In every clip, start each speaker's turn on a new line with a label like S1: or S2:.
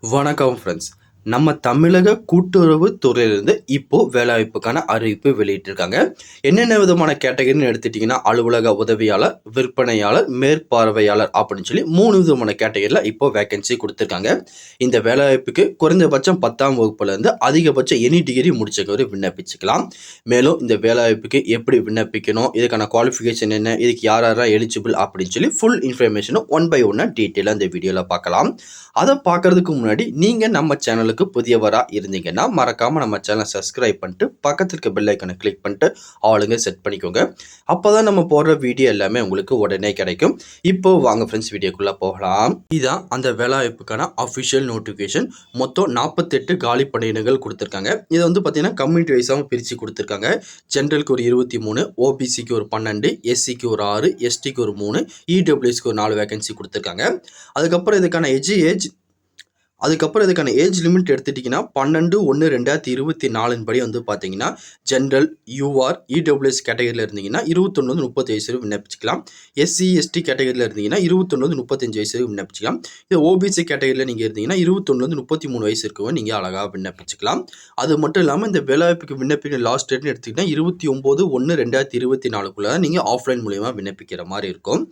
S1: வணக்கம் ஃப்ரெண்ட்ஸ். நம்ம தமிழக கூட்டுறவு துறையிலிருந்து இப்போ வேலைவாய்ப்புக்கான அறிவிப்பு வெளியிட்டிருக்காங்க. என்னென்ன விதமான கேட்டகரின்னு எடுத்துட்டிங்கன்னா, அலுவலக உதவியாளர், விற்பனையாளர், மேற்பார்வையாளர் அப்படின்னு சொல்லி 3 விதமான கேட்டகரியில் இப்போ வேகன்சி கொடுத்துருக்காங்க. இந்த வேலைவாய்ப்புக்கு குறைந்தபட்சம் 10ஆம் வகுப்புலேருந்து அதிகபட்சம் எனி டிகிரி முடிச்சவரை விண்ணப்பிச்சுக்கலாம். மேலும் இந்த வேலைவாய்ப்புக்கு எப்படி விண்ணப்பிக்கணும், இதுக்கான குவாலிஃபிகேஷன் என்ன, இதுக்கு யாரெல்லாம் எலிஜிபிள் அப்படின்னு சொல்லி ஃபுல் இன்ஃபர்மேஷனும் ஒன் பை ஒன்னாக டீட்டெயிலாக இந்த வீடியோவில் பார்க்கலாம். அதை பார்க்கறதுக்கு முன்னாடி நீங்கள் நம்ம சேனலுக்கு புதியவராக இருந்தீங்கன்னா மறக்காமல் நம்ம சேனலை சப்ஸ்கிரைப் பண்ணிட்டு பக்கத்தில் இருக்க பெல் ஐக்கனை கிளிக் பண்ணிட்டு ஆளுங்க செட் பண்ணிக்கோங்க. அப்போ தான் நம்ம போடுற வீடியோ எல்லாமே உங்களுக்கு உடனே கிடைக்கும். இப்போ வாங்க ஃப்ரெண்ட்ஸ் வீடியோக்குள்ளே போகலாம். இதுதான் அந்த வேலைவாய்ப்புக்கான அஃபிஷியல் நோட்டிஃபிகேஷன். மொத்தம் 48 காலி பணியிடங்கள் கொடுத்துருக்காங்க. இதை வந்து பார்த்தீங்கன்னா கம்யூனிட்டி வைஸாகவும் பிரித்து கொடுத்துருக்காங்க. ஜென்ரலுக்கு ஒரு 23, ஓபிசிக்கு ஒரு 12, எஸ்சிக்கு ஒரு 6, எஸ்டிக்கு ஒரு 3, இடபிள்யூஎஸ்க்கு ஒரு 4 வேகன்சி கொடுத்துருக்காங்க. அதுக்கப்புறம் இதுக்கான ஏஜ் லிமிட் எடுத்துட்டிங்கன்னா 12/1/2024 படி வந்து பார்த்தீங்கன்னா ஜென்ரல், யூஆர், இடபிள்யூஎஸ் கேட்டகரியில் இருந்தீங்கன்னா 21-30 வயசு வரை விண்ணப்பிச்சிக்கலாம். எஸ்சி எஸ்டி கேட்டகரியில் இருந்தீங்கன்னா 21-35 வயசு வரை விண்ணப்பிச்சிக்கலாம். இது ஓபிசி கேட்டகரியில் நீங்கள் இருந்தீங்கன்னா 21-33 வயசு இருக்கவும் நீங்கள் அழகாக விண்ணப்பிச்சிக்கலாம். அது மட்டும் இல்லாமல் இந்த வேலைவாய்ப்புக்கு விண்ணப்பிக்கிற லாஸ்ட் டேட்னு எடுத்துக்கிட்டிங்கன்னா 29/1/2024 நீங்கள் ஆஃப்லைன் மூலியமாக விண்ணப்பிக்கிற மாதிரி இருக்கும்.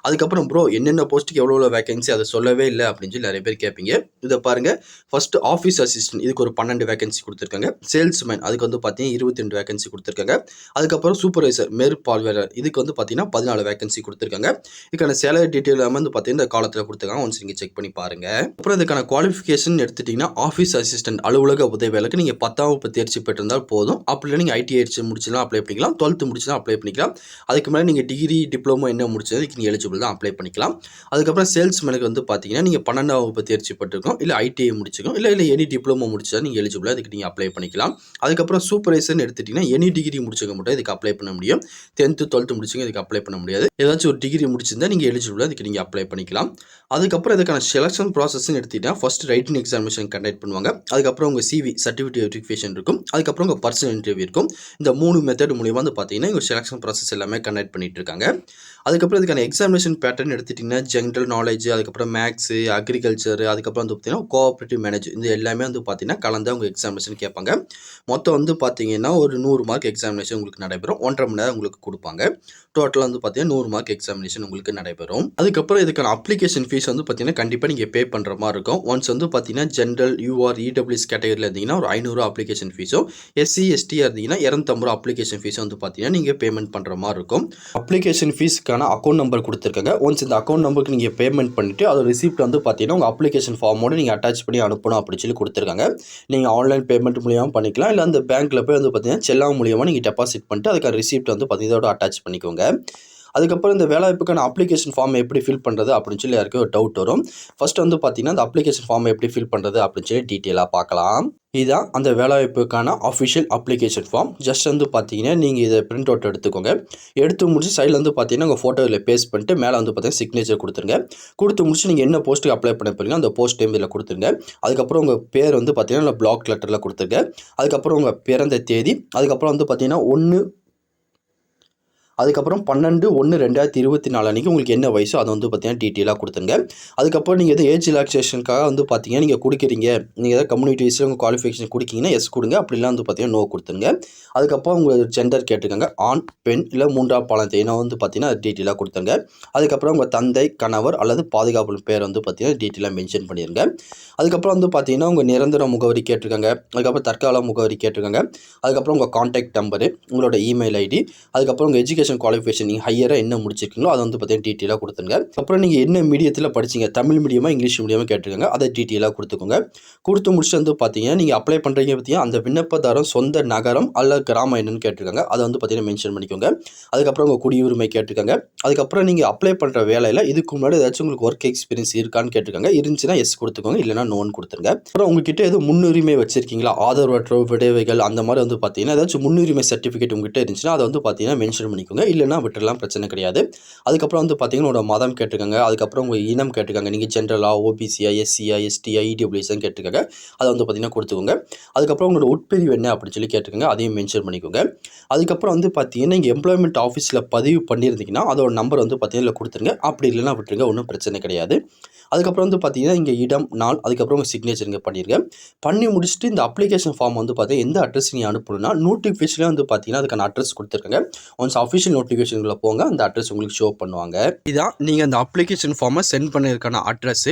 S1: அதுக்கப்புறம் ப்ரோ என்னென்ன போஸ்ட்டுக்கு எவ்வளோ வேகன்சி அதை சொல்லவே இல்லை அப்படின்னு சொல்லி நிறைய பேர் கேட்பீங்க. இதை பாருங்க, ஃபர்ஸ்ட் ஆஃபீஸ் அசிஸ்டன்ட் இதுக்கு ஒரு 12 வேகன்சி கொடுத்துருக்காங்க. சேல்ஸ்மேன் அதுக்கு வந்து பார்த்தீங்கன்னா 22 வேகன்சி கொடுத்துருக்காங்க. அதுக்கப்புறம் சூப்பர்வைசர், மேற்பார்வையாளர் இதுக்கு வந்து பார்த்தீங்கன்னா 14 வேகன்சி கொடுத்துருக்காங்க. இதுக்கான சேலரி டீட்டெயில் எல்லாமே வந்து பார்த்தீங்கன்னா இந்த காலத்தில் கொடுத்துருக்காங்க. ஒன்ஸ் நீங்கள் செக் பண்ணி பாருங்க. அப்புறம் இதுக்கான குவாலிஃபிகேஷன் எடுத்துட்டிங்கன்னா ஆஃபீஸ் அசிஸ்டன்ட் அலுவலக உதவியாளருக்கு நீங்கள் 10ஆம் வகுப்பு தேர்ச்சி பெற்றிருந்தால் போதும். அப்படி இல்லை நீங்கள் ஐடிஐ முடிச்சுலாம் அப்ளை பண்ணிக்கலாம், 12th முடிச்சுலாம் அப்ளை பண்ணிக்கலாம். அதுக்கு மேலே நீங்கள் டிகிரி, டிப்ளமோ என்ன முடிச்சது நீங்கள் எலிஜிபிள் தான் அப்ளை பண்ணிக்கலாம். அதுக்கப்புறம் சேல்ஸ்மேனுக்கு வந்து பார்த்தீங்கன்னா நீங்கள் 12ஆம் வகுப்பு தேர்ச்சி பெற்றிருக்கோம், இல்லை ஐடிஐ முடிச்சிக்கும், இல்லை எனி டிப்ளமோ முடிச்சா நீங்கள் எலிஜிபிளாக இதுக்கு நீங்கள் அப்ளை பண்ணிக்கலாம். அதுக்கப்புறம் சூப்பர்வைசர்னு எடுத்துட்டிங்கன்னா எனி டிகிரி முடிச்சவங்க மட்டும் இதுக்கு அப்ளை பண்ண முடியும். 10th 12th முடிச்சவங்க இதுக்கு அப்ளை பண்ண முடியாது. ஏதாச்சும் ஒரு டிகிரி முடிச்சிருந்தா நீங்கள் எலிஜிபிளாக இதுக்கு நீங்கள் அப்ளை பண்ணிக்கலாம். அதுக்கப்புறம் இதுக்கான செலக்ஷன் ப்ராசஸ்ன்னு எடுத்துக்கிட்டா ஃபர்ஸ்ட் ரைட்டிங் எக்ஸாமினேஷன் கண்டக்ட் பண்ணுவாங்க. அதுக்கப்புறம் உங்கள் சிவி சர்டிஃபிகேட் வெரிஃபிகேஷன் இருக்கும். அதுக்கப்புறம் உங்கள் பர்சனல் இன்டர்வியூ இருக்கும். இந்த 3 மெத்தட் மூலியமாக வந்து பார்த்தீங்கன்னா உங்கள் செலக்ஷன் ப்ராசஸ் எல்லாமே கண்டக்ட் பண்ணிட்டு இருக்காங்க. அதுக்கப்புறம் இதுக்கான எக்ஸாமினேஷன் பேட்டர்ன் எடுத்துட்டிங்கன்னா ஜென்ரல் நாலேஜ், அதுக்கப்புறம் மேக்ஸு, அக்ரிகல்ச்சர், அதுக்கப்புறம் வந்து பார்த்தீங்கன்னா கோஆப்ரேட்டிவ் மேனேஜ் இது எல்லாமே வந்து பார்த்தீங்கன்னா கலந்து அவங்க எக்ஸாமினேஷன் கேட்பாங்க. மொத்தம் வந்து பார்த்தீங்கன்னா ஒரு 100 மார்க் எக்ஸாமினேஷன் உங்களுக்கு நடைபெறும். 1.5 மணி நேரம் உங்களுக்கு கொடுப்பாங்க. டோட்டலாக வந்து பார்த்தீங்கன்னா 100 மார்க் எக்ஸாமினேஷன் உங்களுக்கு நடைபெறும். அதுக்கப்புறம் இதுக்கான அப்ளிகேஷன் ஃபீஸ் வந்து பார்த்தீங்கன்னா கண்டிப்பாக நீங்கள் பே பண்ணுற மாதிரி இருக்கும். ஒன்ஸ் வந்து பார்த்தீங்கன்னா ஜென்ரல், யூஆர், இடபிள்யூஎஸ் கேட்டகரியில் இருந்தீங்கன்னா ஒரு 500 அப்ளிகேஷன் ஃபீஸும், எஸ்சி எஸ்டியாக இருந்தீங்கன்னா 250 அப்ளிகேஷன் ஃபீஸும் வந்து பார்த்தீங்கன்னா நீங்கள் பேமெண்ட் பண்ணுற மாதிரி இருக்கும். அப்ளிகேஷன் ஃபீஸுக்கான அக்கௌண்ட் நம்பர் கொடுத்துருக்காங்க. ஒன்ஸ் இந்த அக்கௌண்ட் நம்பருக்கு நீங்கள் பேமெண்ட் பண்ணிவிட்டு அதோட ரிசிப்ட் வந்து பார்த்தீங்கன்னா உங்கள் அப்ளிகேஷன் ஃபார்மோடு நீங்கள் அட்டாச் பண்ணி அனுப்பணும் அப்படின்னு சொல்லி கொடுத்துருக்காங்க. நீங்கள் ஆன்லைன் பேமெண்ட் மூலியமாக பண்ணிக்கலாம், இல்லை அந்த பேங்க்கில் போய் வந்து பார்த்தீங்கன்னா செல்லான் மூலியமாக நீங்கள் டெபாசிட் பண்ணிட்டு அதுக்கான ரிசிப்ட் வந்து பார்த்தீங்கன்னா இதோட அட்டாச் பண்ணிக்கோங்க. அதுக்கப்புறம் இந்த வேலைவாய்ப்புக்கான அப்ளிகேஷன் ஃபார்ம் எப்படி ஃபில் பண்ணுறது அப்படின்னு சொல்லி யாருக்கும் ஒரு டவுட் வரும். ஃபர்ஸ்ட் வந்து பார்த்தீங்கன்னா அந்த அப்ளிகேஷன் ஃபார்ம் எப்படி ஃபில் பண்ணுறது அப்படின்னு சொல்லி டீட்டெயிலாக பார்க்கலாம். இதுதான் அந்த வேலைவாய்ப்புக்கான அஃபிஷியல் அப்ளிகேஷன் ஃபார்ம். ஜஸ்ட் வந்து பார்த்தீங்கன்னா நீங்கள் இதை பிரிண்ட் அவுட் எடுத்துக்கோங்க. எடுத்து முடிச்சு சைடில் வந்து பார்த்தீங்கன்னா உங்கள் ஃபோட்டோ இதில் பேஸ்ட் பண்ணிட்டு மேலே வந்து பார்த்தீங்கன்னா சிக்னேச்சர் கொடுத்துருங்க. கொடுத்து முடிச்சு நீங்கள் என்ன போஸ்ட்டுக்கு அப்ளை பண்ண போகிறீங்க அந்த போஸ்ட் டைம் இதில் கொடுத்துருங்க. அதுக்கப்புறம் உங்கள் பேர் வந்து பார்த்தீங்கன்னா பிளாக் லெட்டரில் கொடுத்துருங்க. அதுக்கப்புறம் உங்கள் பிறந்த தேதி, அதுக்கப்புறம் வந்து பார்த்தீங்கன்னா 12/1/2024 அன்றைக்கி உங்களுக்கு என்ன வயசோ அதை வந்து பார்த்தீங்கன்னா டீட்டெயிலாக கொடுத்துருங்க. அதுக்கப்புறம் நீங்கள் எது ஏஜ் ரிலாக்ஸேஷனுக்காக வந்து பார்த்தீங்கன்னா நீங்கள் கொடுக்குறீங்க, நீங்கள் எதாவது கம்யூனிட்டி வைஸில் உங்கள் குவாலிஃபிகேஷன் கொடுக்கிங்கன்னா எஸ் கொடுங்க, அப்படிலாம் வந்து பார்த்தீங்கன்னா நோ கொடுத்துருங்க. அதுக்கப்புறம் உங்கள் ஜெண்டர் கேட்டுக்கோங்க, ஆண், பெண், இல்லை 3ஆம் பாலினத்தை இனம் வந்து பார்த்தீங்கன்னா அது டீட்டெயிலாக கொடுத்துருங்க. அதுக்கப்புறம் உங்கள் தந்தை, கணவர் அல்லது பாதுகாப்பு பேர் வந்து பார்த்தீங்கன்னா டீட்டெயிலாக மென்ஷன் பண்ணிடுங்க. அதுக்கப்புறம் வந்து பார்த்தீங்கன்னா உங்கள் நிரந்தர முகவரி கேட்டிருக்காங்க, அதுக்கப்புறம் தற்கால முகவரி கேட்டிருக்காங்க, அதுக்கப்புறம் உங்கள் கான்டாக்ட் நம்பரு, உங்களோட இமெயில் ஐடி, அதுக்கப்புறம் உங்கள் எஜுகேஷன் குவாலிஃபிகேஷன் நீங்கள் ஹையராக என்ன முடிச்சிருக்கீங்களோ அதை வந்து பார்த்தீங்கன்னா டீட்டெயிலாக கொடுத்துருங்க. அப்புறம் நீங்கள் என்ன மீடியத்தில் படிச்சிங்க, தமிழ் மீடியமாக இங்கிலீஷ் மீடியமாக கேட்டிருக்காங்க, அதை டீட்டெயிலாக கொடுத்துக்கோங்க. கொடுத்து முடிச்சு வந்து பார்த்தீங்கன்னா நீங்கள் அப்ளை பண்ணுறீங்க பார்த்தீங்கன்னா அந்த விண்ணப்பதாரம் சொந்த நகரம் அல்லது கிராமம் என்னன்னு கேட்டிருக்காங்க, அதை வந்து பார்த்தீங்கன்னா மென்ஷன் பண்ணிக்கோங்க. அதுக்கப்புறம் உங்கள் குடியுரிமை கேட்டிருக்காங்க. அதுக்கப்புறம் நீங்கள் அப்ளை பண்ணுற வேலையில் இதுக்கு முன்னாடி ஏதாச்சும் உங்களுக்கு ஒர்க் எக்ஸ்பீரியன்ஸ் இருக்கான்னு கேட்டிருக்காங்க. இருந்துச்சுன்னா எஸ் கொடுத்துக்கோங்க, இல்லைனா நோன்னு கொடுத்துருங்க. அப்புறம் உங்ககிட்ட எதுவும் முன்னுரிமை வச்சிருக்கீங்களா, ஆதரவற்ற விதவைகள் அந்த மாதிரி வந்து பார்த்தீங்கன்னா ஏதாச்சும் முன்னுரிமை சர்டிஃபிகேட் உங்ககிட்ட இருந்துச்சுன்னா அதை வந்து பார்த்தீங்கன்னா மென்ஷன் பண்ணிக்கோங்க. பண்ணிக்கோங்க. இல்லைனா விட்டுறலாம், பிரச்சனை கிடையாது. அதுக்கப்புறம் வந்து பார்த்தீங்கன்னா உங்களோட மதம் கேட்டிருக்காங்க. அதுக்கப்புறம் உங்கள் இனம் கேட்டிருக்காங்க. நீங்கள் ஜென்ரலா, ஓபிசியா, எஸ்சியா, எஸ்டியா, இடபிள்யூஎஸ்ன்னு கேட்டிருக்காங்க. அதை வந்து பார்த்தீங்கன்னா கொடுத்துக்கோங்க. அதுக்கப்புறம் உங்களோட உட்பிரிவு என்ன அப்படின்னு சொல்லி கேட்டிருக்காங்க. அதையும் மென்ஷன் பண்ணிக்கோங்க. அதுக்கப்புறம் வந்து பார்த்தீங்கன்னா நீங்கள் எம்ப்ளாய்மெண்ட் ஆஃபீஸில் பதிவு பண்ணியிருந்தீங்கன்னா அதோட நம்பர் வந்து பார்த்தீங்கன்னா இதில் கொடுத்துருங்க. அப்படி இல்லைனா விட்டுருங்க, ஒன்றும் பிரச்சனை கிடையாது. அதுக்கப்புறம் வந்து பார்த்தீங்கன்னா இங்கே இடம், நாள், அதுக்கப்புறம் உங்கள் சிக்னேச்சர் இங்கே பண்ணிருங்க. பண்ணி முடிச்சுட்டு இந்த அப்ளிகேஷன் ஃபார்ம் வந்து பார்த்தீங்கன்னா எந்த அட்ரஸ் நீங்கள் அனுப்பணும்னா நோட்டிஃபிகேஷன்லேயே வந்து பார்த்தீங்கன்னா அதுக்கான அட்ரஸ் கொடுத்துருக்காங்க. ஒன்ஸ் அஃபிஷியல் நோட்டிஃபிகேஷனுக்குள்ள போங்க, அந்த அட்ரஸ் உங்களுக்கு ஷோ பண்ணுவாங்க. இதான் நீங்கள் அந்த அப்ளிகேஷன் ஃபார்மை சென்ட் பண்ணியிருக்கான address.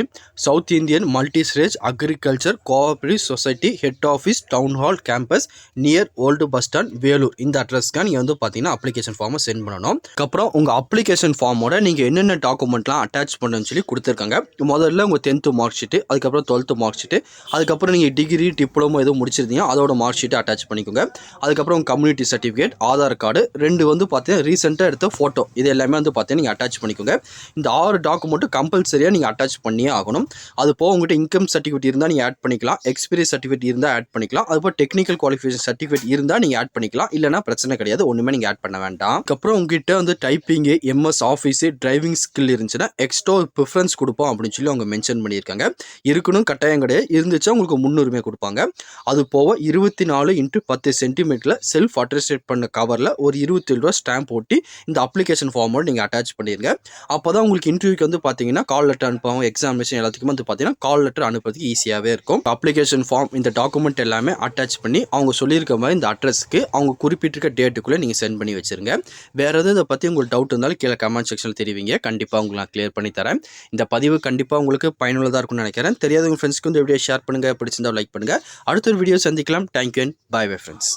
S1: South Indian multi state agriculture cooperative society head office town hall campus near old bus stand Vellore. இந்த அட்ரஸ்க்கு நீங்கள் வந்து பார்த்தீங்கன்னா அப்ளிகேஷன் ஃபார்மை சென்ட் பண்ணணும். அதுக்கப்புறம் உங்கள் அப்ளிகேஷன் ஃபார்மோட நீங்கள் என்னென்ன டாக்குமெண்ட்லாம் அட்டாச் பண்ணணும்னு சொல்லி கொடுத்துருக்காங்க. முதல்ல உங்கள் 10th மார்க் ஷீட்டு, அதுக்கப்புறம் 12th மார்க் ஷீட்டு, அதுக்கப்புறம் நீங்கள் டிகிரி டிப்ளமோ எதுவும் முடிச்சிருந்தீங்க அதோட மார்க் ஷீட்டை அட்டாச் பண்ணிக்கோங்க. அதுக்கப்புறம் கம்யூனிட்டி சர்டிஃபிகேட், ஆதார் கார்டு, 2 வந்து பார்த்தீங்கன்னா ரீசெண்டாக எடுத்த ஃபோட்டோ, இது எல்லாமே வந்து பார்த்தீங்கன்னா நீங்கள் அட்டாச் பண்ணிக்கோங்க. இந்த 6 டாக்குமெண்ட்டும் கம்பல்சரியாக நீங்கள் அட்டாச் பண்ணியே ஆகணும். அது போக உங்கள்கிட்ட இன்கம் சர்டிஃபிகேட் இருந்தால் நீங்கள் ஆட் பண்ணிக்கலாம், எக்ஸ்பீரியன்ஸ் சர்டிஃபிகேட் இருந்தால் ஆட் பண்ணிக்கலாம், அதுபோல் டெக்னிக்கல் குவாலிஃபிகேஷன் சர்டிஃபிகேட் இருந்தால் நீங்கள் ஆட் பண்ணிக்கலாம், இல்லைனா பிரச்சனை கிடையாது, ஒன்றுமே நீங்கள் ஆட் பண்ண வேண்டாம். அதுக்கப்புறம் உங்ககிட்ட வந்து typing, MS office, driving skill இருந்துச்சுன்னா எக்ஸ்ட்ரா ப்ரிஃபரன்ஸ் கொடுப்போம் அப்படின்னு சொல்லி அவங்க மென்ஷன் பண்ணியிருக்காங்க. இருக்கணும் கட்டாயம் கிடையாது, இருந்துச்சா உங்களுக்கு முன்னுரிமை கொடுப்பாங்க. அது போக 24x10 சென்டிமீட்டரில் செல்ஃப் அட்டஸ்டேட் பண்ண கவரில் ஒரு 27 ரூபா ஸ்டாம்ப் ஒட்டி இந்த அப்ளிகேஷன் ஃபார்மோட நீங்கள் அட்டாச் பண்ணிடுங்க. அப்போ தான் உங்களுக்கு இன்டர்வியூக்கு வந்து பார்த்தீங்கன்னா கால் லெட்டர் அனுப்புவாங்க, எக்ஸாமினேஷன் எல்லாத்துக்குமே வந்து பார்த்தீங்கன்னா கால் லெட்டர் அனுப்புறதுக்கு ஈஸியாகவே இருக்கும். அப்ளிகேஷன் ஃபார்ம் இந்த டாக்குமெண்ட் எல்லாமே அட்டாச் பண்ணி அவங்க சொல்லியிருக்க மாதிரி இந்த அட்ரஸ்க்கு அவங்க குறிப்பிட்டிருக்க டேட்டுக்குள்ளே நீங்கள் சென்ட் பண்ணி வச்சுருங்க. வேறு எதுவும் இதை பற்றி உங்களுக்கு டவுட் இருந்தாலும் கீழே கமெண்ட் செக்ஷனில் தெரிவிங்க, கண்டிப்பாக உங்களுக்கு நான் கிளியர் பண்ணி தரேன். இந்த பதிவு கண்டிப்பாக உங்களுக்கு பயனுள்ளதாக இருக்கும்னு நினைக்கிறேன். தெரியாத உங்கள் ஃப்ரெண்ட்ஸ்க்கு இந்த வீடியோ ஷேர் பண்ணுங்கள், பிடிச்சிருந்தா லைக் பண்ணுங்கள். அடுத்த ஒரு வீடியோ சந்திக்கலாம். Thank you and bye bye friends.